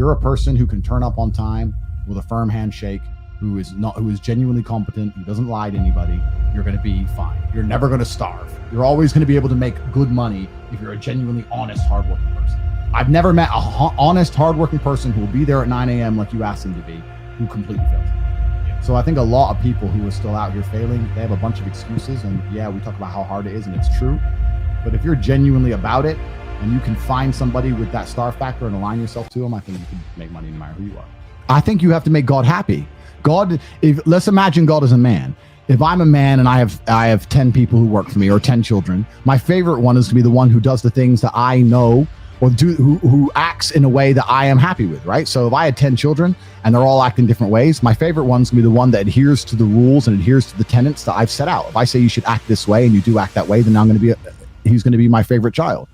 you're a person who can turn up on time with a firm handshake, who is genuinely competent, who doesn't lie to anybody, you're going to be fine. You're never going to starve. You're always going to be able to make good money if you're a genuinely honest, hardworking person. I've never met a honest, hardworking person who will be there at 9 a.m. like you asked them to be, who completely fails. So I think a lot of people who are still out here failing, they have a bunch of excuses. And yeah, we talk about how hard it is, and it's true. But if you're genuinely about it and you can find somebody with that star factor and align yourself to them, I think you can make money no matter who you are. I think you have to make God happy. Let's imagine God as a man. If I'm a man and I have 10 people who work for me or 10 children, my favorite one is to be the one who does the things that I know or who acts in a way that I am happy with, right? So if I had 10 children and they're all acting different ways, my favorite one's gonna be the one that adheres to the rules and adheres to the tenets that I've set out. If I say you should act this way and you do act that way, then he's gonna be my favorite child.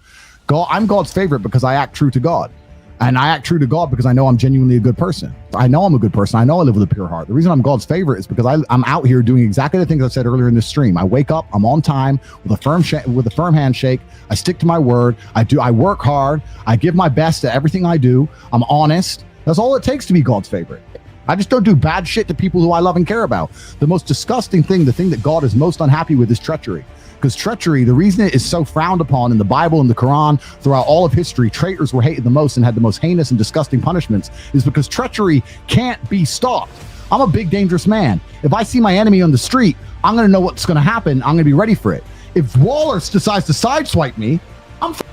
I'm God's favorite because I act true to God. And I act true to God because I know I'm genuinely a good person. I know I'm a good person. I know I live with a pure heart. The reason I'm God's favorite is because I'm out here doing exactly the things I said earlier in this stream. I wake up, I'm on time with a firm handshake. I stick to my word. I work hard. I give my best at everything I do. I'm honest. That's all it takes to be God's favorite. I just don't do bad shit to people who I love and care about. The most disgusting thing, the thing that God is most unhappy with, is treachery. Because treachery, the reason it is so frowned upon in the Bible and the Quran throughout all of history, traitors were hated the most and had the most heinous and disgusting punishments, is because treachery can't be stopped. I'm a big, dangerous man. If I see my enemy on the street, I'm going to know what's going to happen. I'm going to be ready for it. If Wallace decides to sideswipe me, I'm f***ed.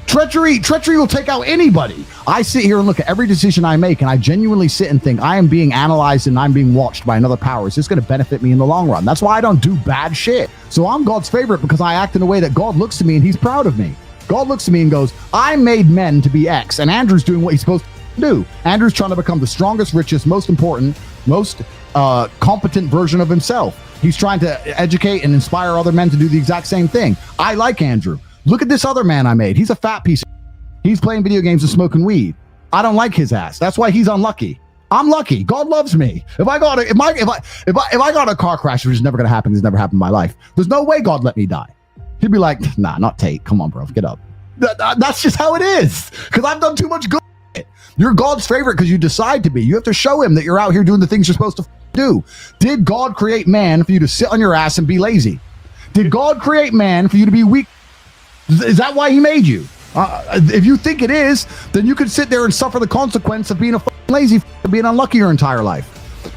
Treachery will take out anybody. I sit here and look at every decision I make, and I genuinely sit and think I am being analyzed and I'm being watched by another power. Is this going to benefit me in the long run? That's why I don't do bad shit. So I'm God's favorite because I act in a way that God looks to me and he's proud of me. God looks at me and goes, I made men to be X, and Andrew's doing what he's supposed to do. Andrew's trying to become the strongest, richest, most important, most competent version of himself. He's trying to educate and inspire other men to do the exact same thing. I like Andrew. Look at this other man I made. He's a fat piece of he's playing video games and smoking weed. I don't like his ass. That's why he's unlucky. I'm lucky. God loves me. If I got a car crash, which is never going to happen, it's never happened in my life, there's no way God let me die. He'd be like, nah, not Tate. Come on, bro, get up. That's just how it is. Because I've done too much good. You're God's favorite because you decide to be. You have to show him that you're out here doing the things you're supposed to do. Did God create man for you to sit on your ass and be lazy? Did God create man for you to be weak? Is that why he made you? If you think it is, then you could sit there and suffer the consequence of being a lazy, being unlucky your entire life.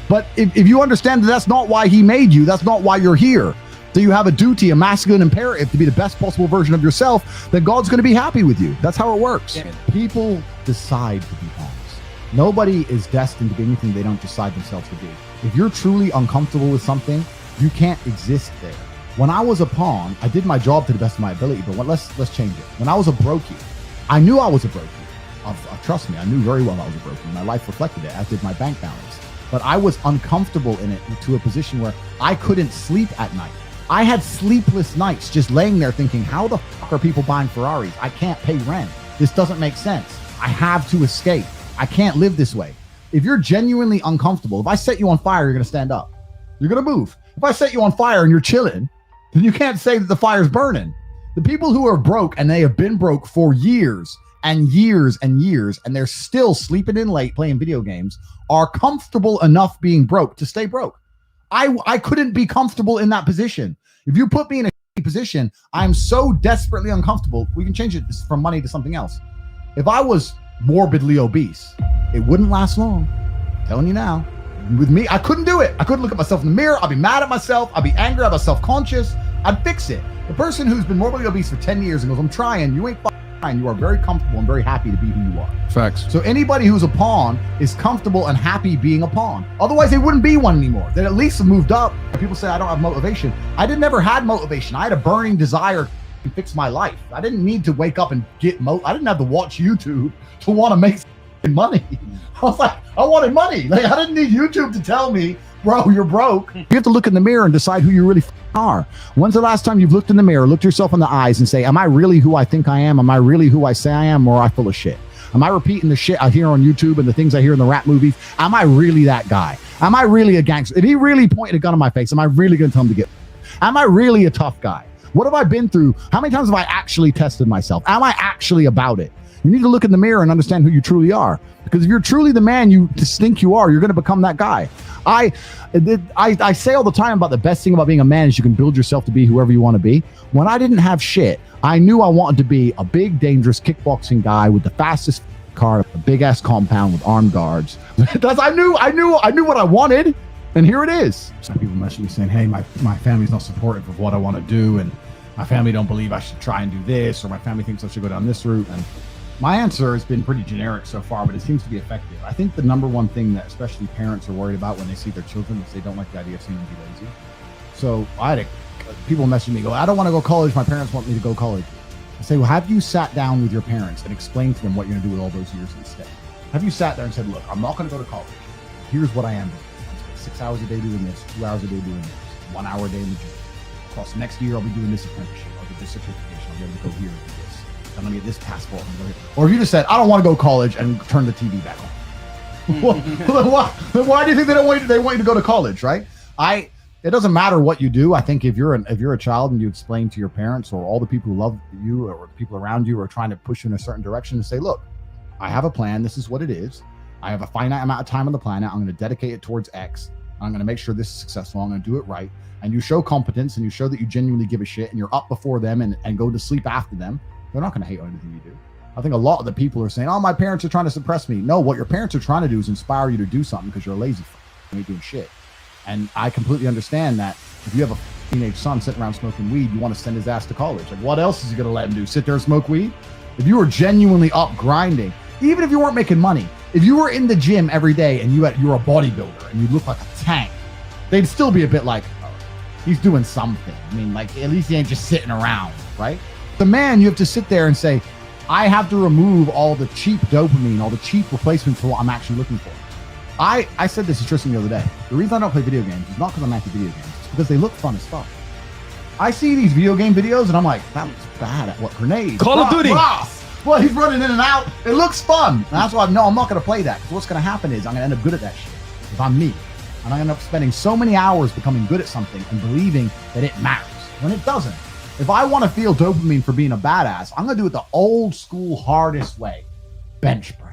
But if you understand that that's not why he made you, that's not why you're here, that you have a duty, a masculine imperative to be the best possible version of yourself, then God's going to be happy with you. That's how it works. People decide to be honest. Nobody is destined to be anything they don't decide themselves to be. If you're truly uncomfortable with something, you can't exist there. When I was a pawn, I did my job to the best of my ability, but let's change it. When I was a brokey, I knew I was a brokey. Trust me, I knew very well I was a brokey. My life reflected it, as did my bank balance. But I was uncomfortable in it to a position where I couldn't sleep at night. I had sleepless nights just laying there thinking, how the fuck are people buying Ferraris? I can't pay rent. This doesn't make sense. I have to escape. I can't live this way. If you're genuinely uncomfortable, if I set you on fire, you're going to stand up. You're going to move. If I set you on fire and you're chilling, then you can't say that the fire's burning. The people who are broke, and they have been broke for years and years and years, and they're still sleeping in late playing video games, are comfortable enough being broke to stay broke. I couldn't be comfortable in that position. If you put me in a position, I'm so desperately uncomfortable. We can change it from money to something else. If I was morbidly obese, it wouldn't last long. I'm telling you now. With me, I couldn't do it. I couldn't look at myself in the mirror. I'd be mad at myself. I'd be angry. I'd be self-conscious. I'd fix it. The person who's been morbidly obese for 10 years and goes, I'm trying, you ain't trying. You are very comfortable and very happy to be who you are. Facts. So anybody who's a pawn is comfortable and happy being a pawn. Otherwise, they wouldn't be one anymore. They'd at least have moved up. People say, I don't have motivation. I never had motivation. I had a burning desire to fix my life. I didn't need to wake up and get I didn't have to watch YouTube to want to make money. I was like, I wanted money. Like, I didn't need YouTube to tell me, bro, you're broke. You have to look in the mirror and decide who you really are. When's the last time you've looked in the mirror, looked yourself in the eyes and say, am I really who I think I am? Am I really who I say I am? Or am I full of shit? Am I repeating the shit I hear on YouTube and the things I hear in the rap movies? Am I really that guy? Am I really a gangster? If he really pointed a gun in my face, am I really going to tell him to get? Am I really a tough guy? What have I been through? How many times have I actually tested myself? Am I actually about it? You need to look in the mirror and understand who you truly are. Because if you're truly the man you think you are, you're going to become that guy. I say all the time about the best thing about being a man is you can build yourself to be whoever you want to be. When I didn't have shit, I knew I wanted to be a big, dangerous kickboxing guy with the fastest car, a big ass compound with armed guards. I knew what I wanted, and here it is. Some people message me saying, "Hey, my family's not supportive of what I want to do, and my family don't believe I should try and do this, or my family thinks I should go down this route." And my answer has been pretty generic so far, but it seems to be effective. I think the number one thing that especially parents are worried about when they see their children is they don't like the idea of seeing them be lazy. So people message me, go, "I don't want to go to college. My parents want me to go to college." I say, well, have you sat down with your parents and explained to them what you're going to do with all those years instead? Have you sat there and said, look, I'm not going to go to college. Here's what I am doing. I'm spending 6 hours a day doing this, 2 hours a day doing this, 1 hour a day in the gym. Across the next year, I'll be doing this apprenticeship. I'll get this certification. I'll be able to go here and do this. I'm going to get this passport. Or if you just said, I don't want to go to college and turn the TV back on. Well, why do you think they want you to go to college, right? It doesn't matter what you do. I think if you're a child and you explain to your parents or all the people who love you or the people around you are trying to push you in a certain direction and say, look, I have a plan. This is what it is. I have a finite amount of time on the planet. I'm going to dedicate it towards X. I'm going to make sure this is successful. I'm going to do it right. And you show competence and you show that you genuinely give a shit and you're up before them and go to sleep after them. They're not going to hate on anything you do. I think a lot of the people are saying, oh, my parents are trying to suppress me. No, what your parents are trying to do is inspire you to do something because you're a lazy fuck. You ain't doing shit. And I completely understand that if you have a teenage son sitting around smoking weed, you want to send his ass to college. Like, what else is he going to let him do? Sit there and smoke weed? If you were genuinely up grinding, even if you weren't making money, if you were in the gym every day and you're a bodybuilder and you look like a tank, they'd still be a bit like, oh, he's doing something. I mean, like, at least he ain't just sitting around, right? The man, you have to sit there and say, I have to remove all the cheap dopamine, all the cheap replacements for what I'm actually looking for. I said this to Tristan the other day. The reason I don't play video games is not because I'm anti-video games. It's because they look fun as fuck. I see these video game videos and I'm like, that looks bad at what? Grenades. Call of Duty. Well, he's running in and out. It looks fun. And that's why I'm not going to play that. Because what's going to happen is I'm going to end up good at that shit. Because I'm me. And I'm going to end up spending so many hours becoming good at something and believing that it matters when it doesn't. If I want to feel dopamine for being a badass, I'm going to do it the old school, hardest way. Bench press.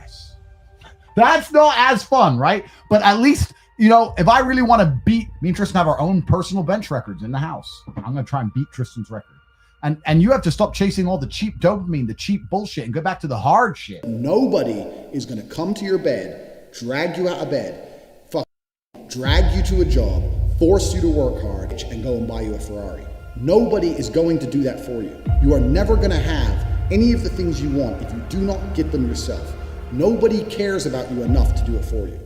That's not as fun, right? But at least, if I really want to beat, me and Tristan have our own personal bench records in the house. I'm going to try and beat Tristan's record. And you have to stop chasing all the cheap dopamine, the cheap bullshit, and go back to the hard shit. Nobody is going to come to your bed, drag you out of bed, drag you to a job, force you to work hard, and go and buy you a Ferrari. Nobody is going to do that for you. You are never going to have any of the things you want if you do not get them yourself. Nobody cares about you enough to do it for you.